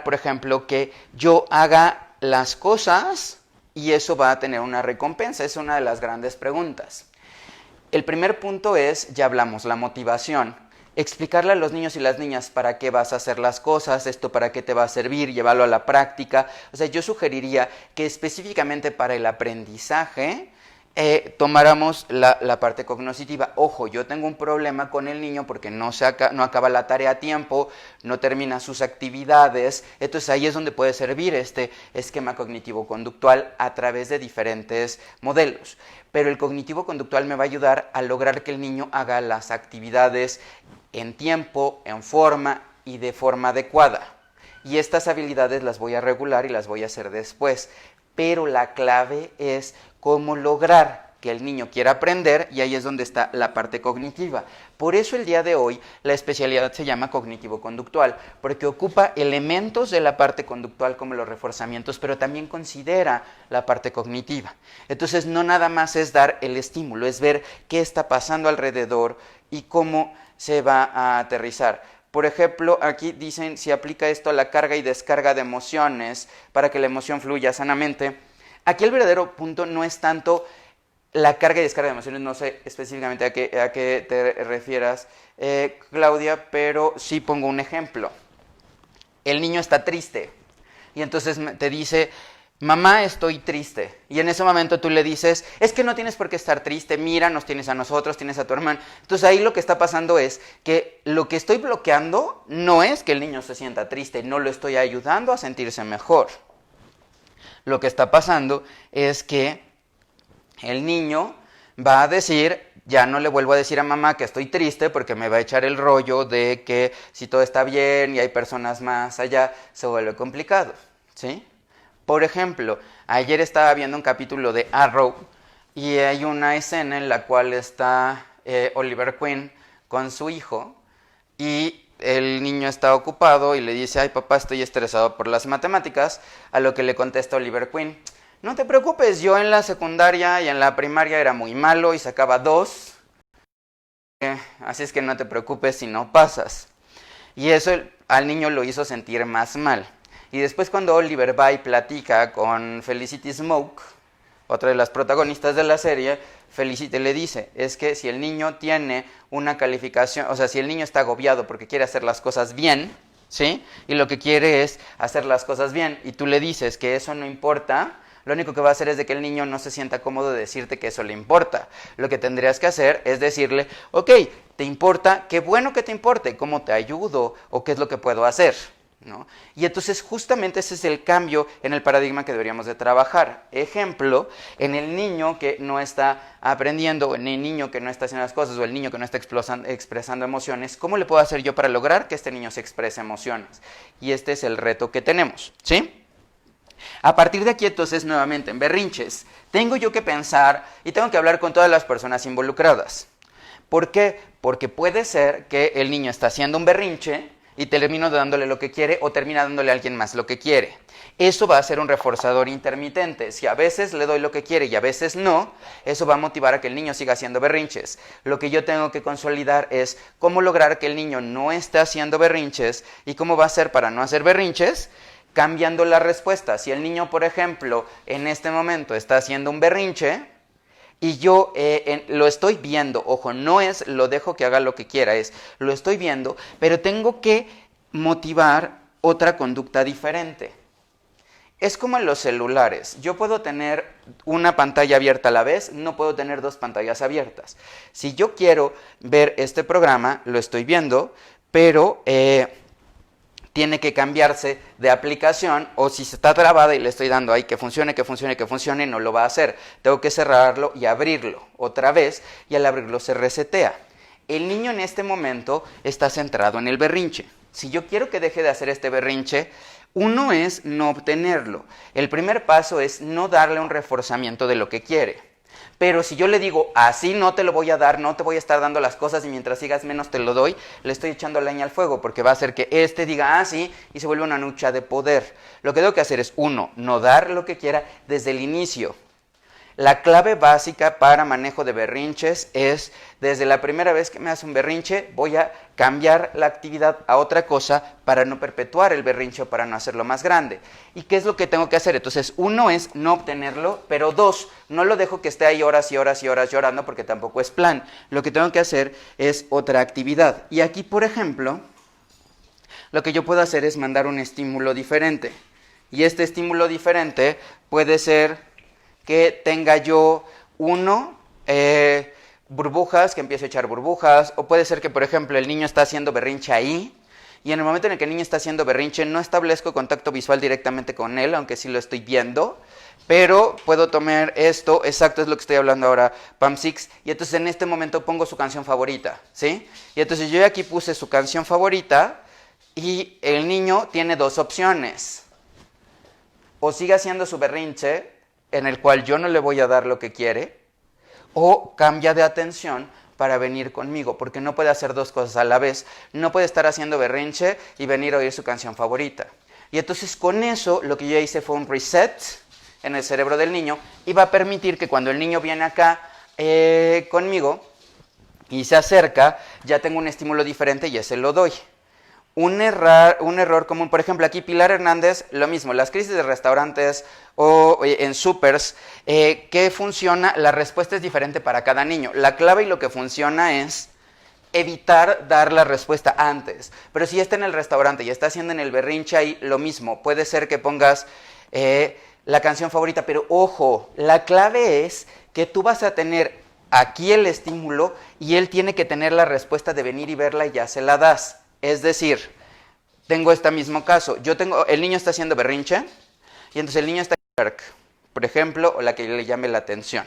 por ejemplo, que yo haga las cosas y eso va a tener una recompensa. Es una de las grandes preguntas. El primer punto es, ya hablamos, la motivación. Explicarle a los niños y las niñas para qué vas a hacer las cosas, esto para qué te va a servir, llevarlo a la práctica. O sea, yo sugeriría que específicamente para el aprendizaje tomáramos la parte cognitiva. Ojo, yo tengo un problema con el niño porque no acaba la tarea a tiempo, no termina sus actividades. Entonces ahí es donde puede servir este esquema cognitivo-conductual a través de diferentes modelos. Pero el cognitivo-conductual me va a ayudar a lograr que el niño haga las actividades en tiempo, en forma y de forma adecuada. Y estas habilidades las voy a regular y las voy a hacer después. Pero la clave es cómo lograr que el niño quiera aprender, y ahí es donde está la parte cognitiva. Por eso el día de hoy la especialidad se llama cognitivo-conductual, porque ocupa elementos de la parte conductual como los reforzamientos, pero también considera la parte cognitiva. Entonces no nada más es dar el estímulo, es ver qué está pasando alrededor y cómo se va a aterrizar. Por ejemplo, aquí dicen si aplica esto a la carga y descarga de emociones para que la emoción fluya sanamente. Aquí el verdadero punto no es tanto la carga y descarga de emociones, no sé específicamente a qué te refieras, Claudia, pero sí pongo un ejemplo. El niño está triste y entonces te dice, mamá, estoy triste. Y en ese momento tú le dices, es que no tienes por qué estar triste, mira, nos tienes a nosotros, tienes a tu hermano. Entonces ahí lo que está pasando es que lo que estoy bloqueando no es que el niño se sienta triste, no lo estoy ayudando a sentirse mejor. Lo que está pasando es que el niño va a decir, ya no le vuelvo a decir a mamá que estoy triste porque me va a echar el rollo de que si todo está bien y hay personas más allá, se vuelve complicado, ¿sí? Por ejemplo, ayer estaba viendo un capítulo de Arrow y hay una escena en la cual está Oliver Queen con su hijo y el niño está ocupado y le dice, ay papá, estoy estresado por las matemáticas, a lo que le contesta Oliver Queen, no te preocupes, yo en la secundaria y en la primaria era muy malo y sacaba 2, así es que no te preocupes si no pasas. Y eso al niño lo hizo sentir más mal. Y después cuando Oliver va y platica con Felicity Smoke, otra de las protagonistas de la serie, Felicity le dice, es que si el niño tiene una calificación, o sea, si el niño está agobiado porque quiere hacer las cosas bien, ¿sí? Y lo que quiere es hacer las cosas bien, y tú le dices que eso no importa, lo único que va a hacer es de que el niño no se sienta cómodo de decirte que eso le importa. Lo que tendrías que hacer es decirle, ok, ¿te importa? Qué bueno que te importe, ¿cómo te ayudo? ¿O qué es lo que puedo hacer? ¿No? Y entonces justamente ese es el cambio en el paradigma que deberíamos de trabajar. Ejemplo, en el niño que no está aprendiendo, o en el niño que no está haciendo las cosas, o el niño que no está expresando emociones, ¿cómo le puedo hacer yo para lograr que este niño se exprese emociones? Y este es el reto que tenemos, ¿sí? A partir de aquí, entonces, nuevamente, en berrinches, tengo yo que pensar y tengo que hablar con todas las personas involucradas. ¿Por qué? Porque puede ser que el niño está haciendo un berrinche y termino dándole lo que quiere o termina dándole a alguien más lo que quiere. Eso va a ser un reforzador intermitente. Si a veces le doy lo que quiere y a veces no, eso va a motivar a que el niño siga haciendo berrinches. Lo que yo tengo que consolidar es cómo lograr que el niño no esté haciendo berrinches y cómo va a ser para no hacer berrinches, cambiando la respuesta. Si el niño, por ejemplo, en este momento está haciendo un berrinche y yo lo estoy viendo, ojo, no es lo dejo que haga lo que quiera, es lo estoy viendo, pero tengo que motivar otra conducta diferente. Es como en los celulares. Yo puedo tener una pantalla abierta a la vez, no puedo tener dos pantallas abiertas. Si yo quiero ver este programa, lo estoy viendo, pero tiene que cambiarse de aplicación, o si se está trabada y le estoy dando ahí que funcione, no lo va a hacer. Tengo que cerrarlo y abrirlo otra vez, y al abrirlo se resetea. El niño en este momento está centrado en el berrinche. Si yo quiero que deje de hacer este berrinche, uno es no obtenerlo. El primer paso es no darle un reforzamiento de lo que quiere. Pero si yo le digo, así no te lo voy a dar, no te voy a estar dando las cosas y mientras sigas menos te lo doy, le estoy echando leña al fuego porque va a hacer que este diga, ah, sí, y se vuelve una lucha de poder. Lo que tengo que hacer es, uno, no dar lo que quiera desde el inicio. La clave básica para manejo de berrinches es, desde la primera vez que me hace un berrinche, voy a cambiar la actividad a otra cosa para no perpetuar el berrinche o para no hacerlo más grande. ¿Y qué es lo que tengo que hacer? Entonces, uno es no obtenerlo, pero dos, no lo dejo que esté ahí horas y horas y horas llorando porque tampoco es plan. Lo que tengo que hacer es otra actividad. Y aquí, por ejemplo, lo que yo puedo hacer es mandar un estímulo diferente. Y este estímulo diferente puede ser que tenga yo burbujas, que empiece a echar burbujas, o puede ser que, por ejemplo, el niño está haciendo berrinche ahí, y en el momento en el que el niño está haciendo berrinche no establezco contacto visual directamente con él, aunque sí lo estoy viendo, pero puedo tomar esto, exacto, es lo que estoy hablando ahora, Pam Six, y entonces en este momento pongo su canción favorita, ¿sí? Y entonces yo aquí puse su canción favorita, y el niño tiene dos opciones. O sigue haciendo su berrinche, en el cual yo no le voy a dar lo que quiere, o cambia de atención para venir conmigo, porque no puede hacer dos cosas a la vez. No puede estar haciendo berrinche y venir a oír su canción favorita. Y entonces con eso lo que yo hice fue un reset en el cerebro del niño, y va a permitir que cuando el niño viene acá conmigo y se acerca, ya tengo un estímulo diferente y ese lo doy. Un error común, por ejemplo, aquí Pilar Hernández, lo mismo, las crisis de restaurantes o en supers, ¿qué funciona? La respuesta es diferente para cada niño. La clave y lo que funciona es evitar dar la respuesta antes. Pero si está en el restaurante y está haciendo en el berrinche ahí, lo mismo. Puede ser que pongas la canción favorita, pero ojo, la clave es que tú vas a tener aquí el estímulo y él tiene que tener la respuesta de venir y verla y ya se la das. Es decir, tengo este mismo caso. El niño está haciendo berrinche y entonces el niño está por ejemplo, o la que le llame la atención.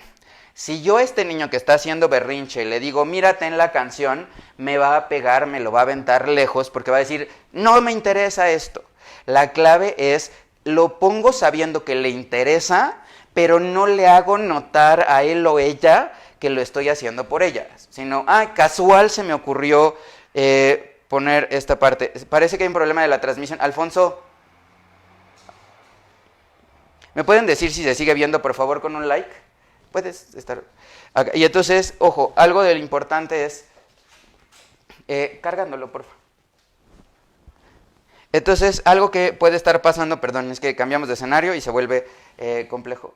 Si yo a este niño que está haciendo berrinche le digo, mírate en la canción, me va a pegar, me lo va a aventar lejos porque va a decir, no me interesa esto. La clave es, lo pongo sabiendo que le interesa, pero no le hago notar a él o ella que lo estoy haciendo por ella, sino, casual se me ocurrió poner esta parte. Parece que hay un problema de la transmisión. Alfonso, ¿me pueden decir si se sigue viendo, por favor, con un like? Puedes estar acá. Y entonces, ojo, algo de lo importante es cargándolo, por favor. Entonces, algo que puede estar pasando, perdón, es que cambiamos de escenario y se vuelve complejo.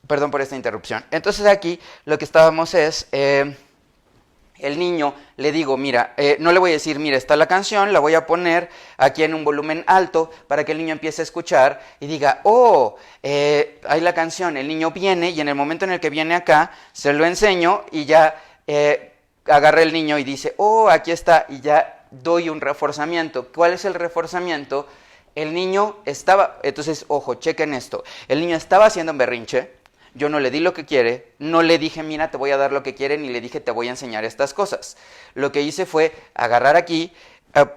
Perdón por esta interrupción. Entonces aquí lo que estábamos es el niño le digo, mira, no le voy a decir, mira, está la canción, la voy a poner aquí en un volumen alto para que el niño empiece a escuchar y diga, oh, hay la canción, el niño viene y en el momento en el que viene acá, se lo enseño y ya agarra el niño y dice, oh, aquí está, y ya doy un reforzamiento. ¿Cuál es el reforzamiento? El niño estaba, entonces, ojo, chequen esto, el niño estaba haciendo un berrinche, yo no le di lo que quiere, no le dije, mira, te voy a dar lo que quiere, ni le dije, te voy a enseñar estas cosas. Lo que hice fue agarrar aquí,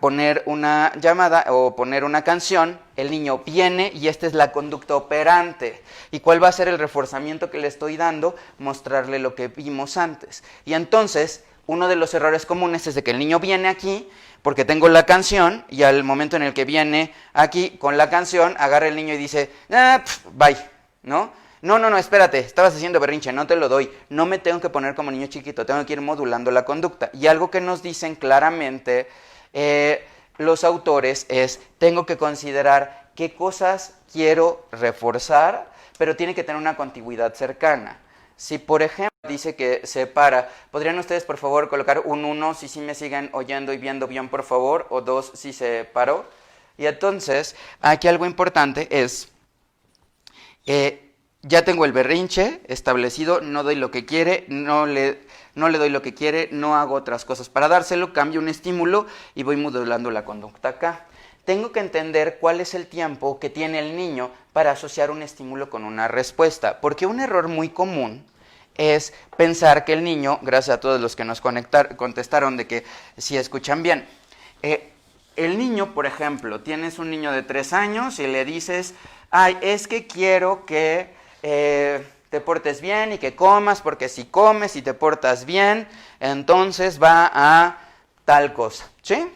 poner una llamada o poner una canción, el niño viene y esta es la conducta operante. ¿Y cuál va a ser el reforzamiento que le estoy dando? Mostrarle lo que vimos antes. Y entonces, uno de los errores comunes es de que el niño viene aquí, porque tengo la canción, y al momento en el que viene aquí con la canción, agarra el niño y dice, bye, ¿no? No, espérate, estabas haciendo berrinche, no te lo doy, no me tengo que poner como niño chiquito, tengo que ir modulando la conducta. Y algo que nos dicen claramente los autores es, tengo que considerar qué cosas quiero reforzar, pero tiene que tener una contigüidad cercana. Si, por ejemplo, dice que se para, ¿podrían ustedes, por favor, colocar un 1 si sí me siguen oyendo y viendo bien, por favor? O 2 si se paró. Y entonces, aquí algo importante es... ya tengo el berrinche establecido, no doy lo que quiere, no le doy lo que quiere, no hago otras cosas para dárselo, cambio un estímulo y voy modulando la conducta acá. Tengo que entender cuál es el tiempo que tiene el niño para asociar un estímulo con una respuesta, porque un error muy común es pensar que el niño, gracias a todos los que nos contestaron de que sí escuchan bien, el niño, por ejemplo, tienes un niño de 3 años y le dices, ay, es que quiero que te portes bien y que comas, porque si comes y te portas bien, entonces va a tal cosa, ¿sí?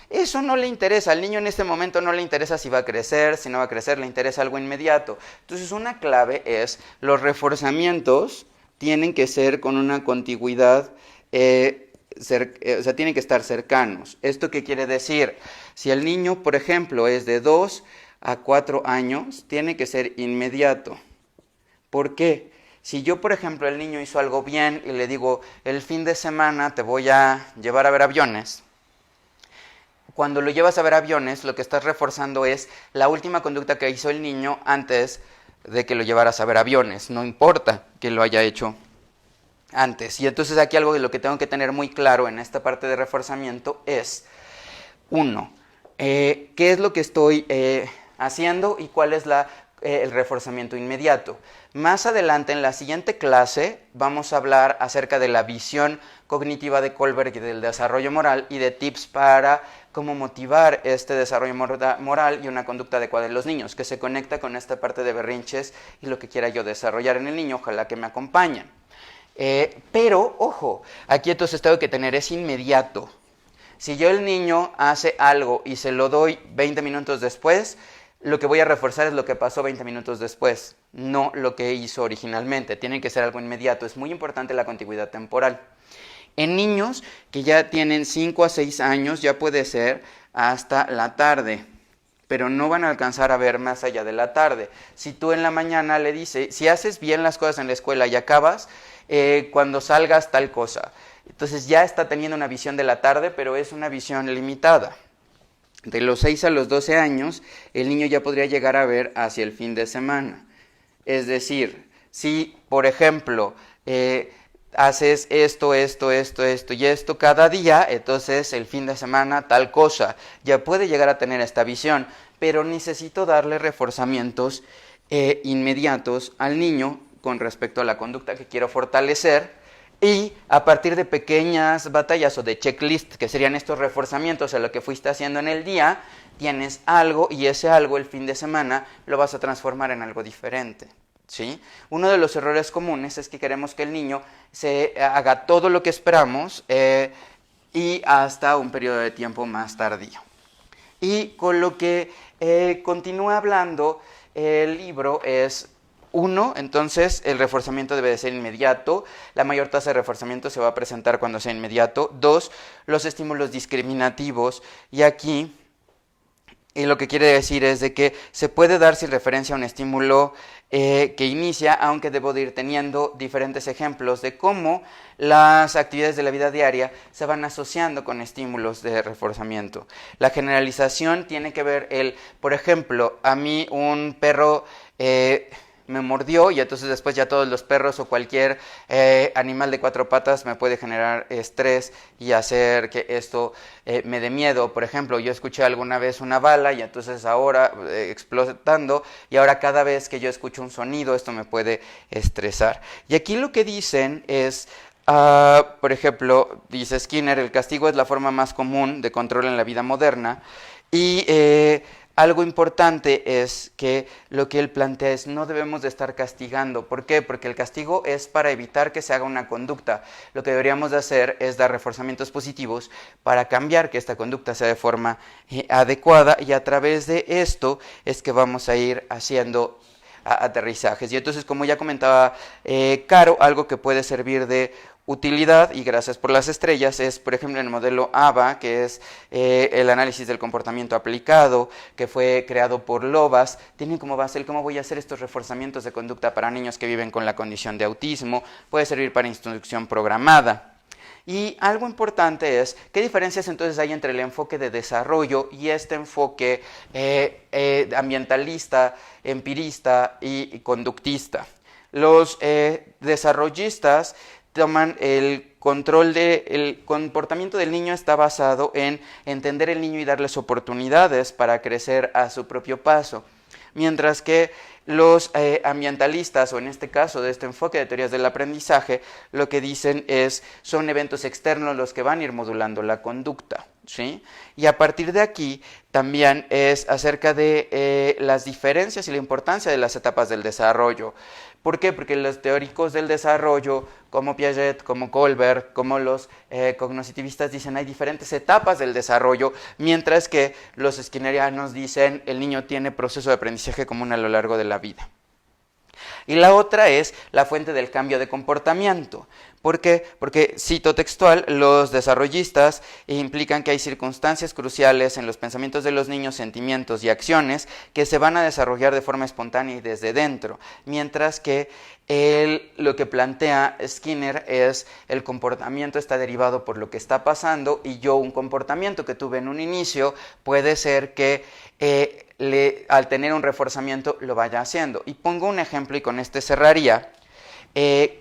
Eso no le interesa, al niño en este momento no le interesa si va a crecer, si no va a crecer, le interesa algo inmediato. Entonces una clave es, los reforzamientos tienen que ser con una contigüidad, o sea, tienen que estar cercanos. ¿Esto qué quiere decir? Si el niño, por ejemplo, es de 2 a 4 años, tiene que ser inmediato. ¿Por qué? Si yo, por ejemplo, el niño hizo algo bien y le digo, el fin de semana te voy a llevar a ver aviones, cuando lo llevas a ver aviones, lo que estás reforzando es la última conducta que hizo el niño antes de que lo llevaras a ver aviones. No importa que lo haya hecho antes. Y entonces aquí algo de lo que tengo que tener muy claro en esta parte de reforzamiento es, 1, ¿qué es lo que estoy haciendo y cuál es el reforzamiento inmediato? Más adelante, en la siguiente clase, vamos a hablar acerca de la visión cognitiva de Kohlberg y del desarrollo moral y de tips para cómo motivar este desarrollo moral y una conducta adecuada en los niños, que se conecta con esta parte de berrinches y lo que quiera yo desarrollar en el niño. Ojalá que me acompañen. Pero, ojo, aquí entonces tengo que tener es inmediato. Si yo el niño hace algo y se lo doy 20 minutos después, lo que voy a reforzar es lo que pasó 20 minutos después, no lo que hizo originalmente. Tiene que ser algo inmediato. Es muy importante la contigüidad temporal. En niños que ya tienen 5 a 6 años, ya puede ser hasta la tarde, pero no van a alcanzar a ver más allá de la tarde. Si tú en la mañana le dices, si haces bien las cosas en la escuela y acabas, cuando salgas tal cosa. Entonces ya está teniendo una visión de la tarde, pero es una visión limitada. De los 6 a los 12 años, el niño ya podría llegar a ver hacia el fin de semana. Es decir, si, por ejemplo, haces esto y esto cada día, entonces el fin de semana tal cosa. Ya puede llegar a tener esta visión, pero necesito darle reforzamientos inmediatos al niño con respecto a la conducta que quiero fortalecer. Y a partir de pequeñas batallas o de checklist, que serían estos reforzamientos a lo que fuiste haciendo en el día, tienes algo y ese algo el fin de semana lo vas a transformar en algo diferente, ¿sí? Uno de los errores comunes es que queremos que el niño se haga todo lo que esperamos y hasta un periodo de tiempo más tardío. Y con lo que continúa hablando el libro es... 1, entonces el reforzamiento debe de ser inmediato, la mayor tasa de reforzamiento se va a presentar cuando sea inmediato. 2, los estímulos discriminativos, y aquí Y lo que quiere decir es de que se puede dar sin referencia a un estímulo que inicia, aunque debo de ir teniendo diferentes ejemplos de cómo las actividades de la vida diaria se van asociando con estímulos de reforzamiento. La generalización tiene que ver por ejemplo, a mí un perro me mordió y entonces después ya todos los perros o cualquier animal de 4 patas me puede generar estrés y hacer que esto me dé miedo. Por ejemplo, yo escuché alguna vez una bala y entonces ahora explotando, y ahora cada vez que yo escucho un sonido esto me puede estresar. Y aquí lo que dicen es, por ejemplo, dice Skinner, el castigo es la forma más común de control en la vida moderna, y algo importante es que lo que él plantea es no debemos de estar castigando. ¿Por qué? Porque el castigo es para evitar que se haga una conducta. Lo que deberíamos de hacer es dar reforzamientos positivos para cambiar que esta conducta sea de forma adecuada, y a través de esto es que vamos a ir haciendo aterrizajes. Y entonces, como ya comentaba Caro, algo que puede servir de utilidad, y gracias por las estrellas, es por ejemplo el modelo ABA, que es el análisis del comportamiento aplicado, que fue creado por Lovász. Tiene como base el cómo voy a hacer estos reforzamientos de conducta para niños que viven con la condición de autismo. Puede servir para instrucción programada. Y algo importante es, ¿qué diferencias entonces hay entre el enfoque de desarrollo y este enfoque ambientalista, empirista y conductista? Los desarrollistas toman el control del comportamiento del niño, está basado en entender el niño y darles oportunidades para crecer a su propio paso. Mientras que los ambientalistas, o en este caso de este enfoque de teorías del aprendizaje, lo que dicen son eventos externos los que van a ir modulando la conducta, ¿sí? Y a partir de aquí también es acerca de las diferencias y la importancia de las etapas del desarrollo. ¿Por qué? Porque los teóricos del desarrollo, como Piaget, como Kohlberg, como los cognoscitivistas, dicen hay diferentes etapas del desarrollo, mientras que los skinnerianos dicen el niño tiene proceso de aprendizaje común a lo largo de la vida. Y la otra es la fuente del cambio de comportamiento. ¿Por qué? Porque, cito textual, los desarrollistas implican que hay circunstancias cruciales en los pensamientos de los niños, sentimientos y acciones que se van a desarrollar de forma espontánea y desde dentro, mientras que lo que plantea Skinner es el comportamiento está derivado por lo que está pasando, y un comportamiento que tuve en un inicio puede ser que al tener un reforzamiento lo vaya haciendo. Y pongo un ejemplo, y con este cerraría,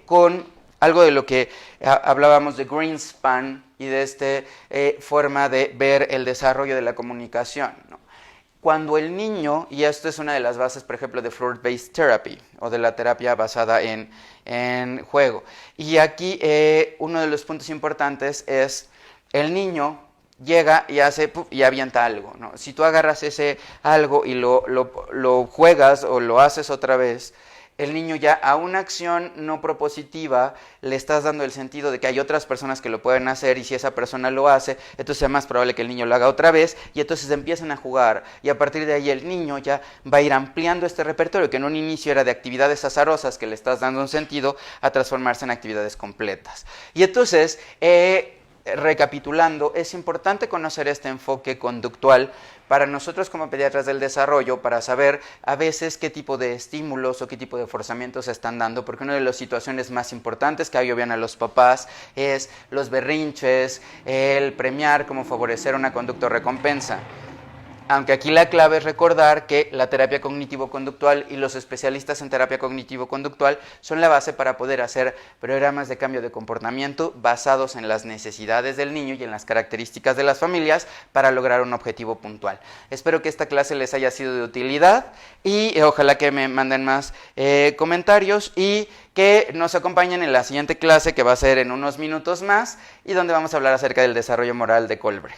con algo de lo que hablábamos de Greenspan y de esta forma de ver el desarrollo de la comunicación, ¿no? Cuando el niño, y esto es una de las bases, por ejemplo, de Floor-Based Therapy, o de la terapia basada en juego, y aquí uno de los puntos importantes es el niño llega y hace y avienta algo, ¿no? Si tú agarras ese algo y lo juegas o lo haces otra vez, el niño ya a una acción no propositiva le estás dando el sentido de que hay otras personas que lo pueden hacer, y si esa persona lo hace, entonces es más probable que el niño lo haga otra vez, y entonces empiezan a jugar, y a partir de ahí el niño ya va a ir ampliando este repertorio que en un inicio era de actividades azarosas que le estás dando un sentido, a transformarse en actividades completas. Y entonces, recapitulando, es importante conocer este enfoque conductual para nosotros como pediatras del desarrollo, para saber a veces qué tipo de estímulos o qué tipo de forzamientos se están dando, porque una de las situaciones más importantes que obvian a los papás es los berrinches, el premiar, como favorecer una conducta o recompensa. Aunque aquí la clave es recordar que la terapia cognitivo-conductual y los especialistas en terapia cognitivo-conductual son la base para poder hacer programas de cambio de comportamiento basados en las necesidades del niño y en las características de las familias para lograr un objetivo puntual. Espero que esta clase les haya sido de utilidad, y ojalá que me manden más comentarios, y que nos acompañen en la siguiente clase, que va a ser en unos minutos más, y donde vamos a hablar acerca del desarrollo moral de Kohlberg.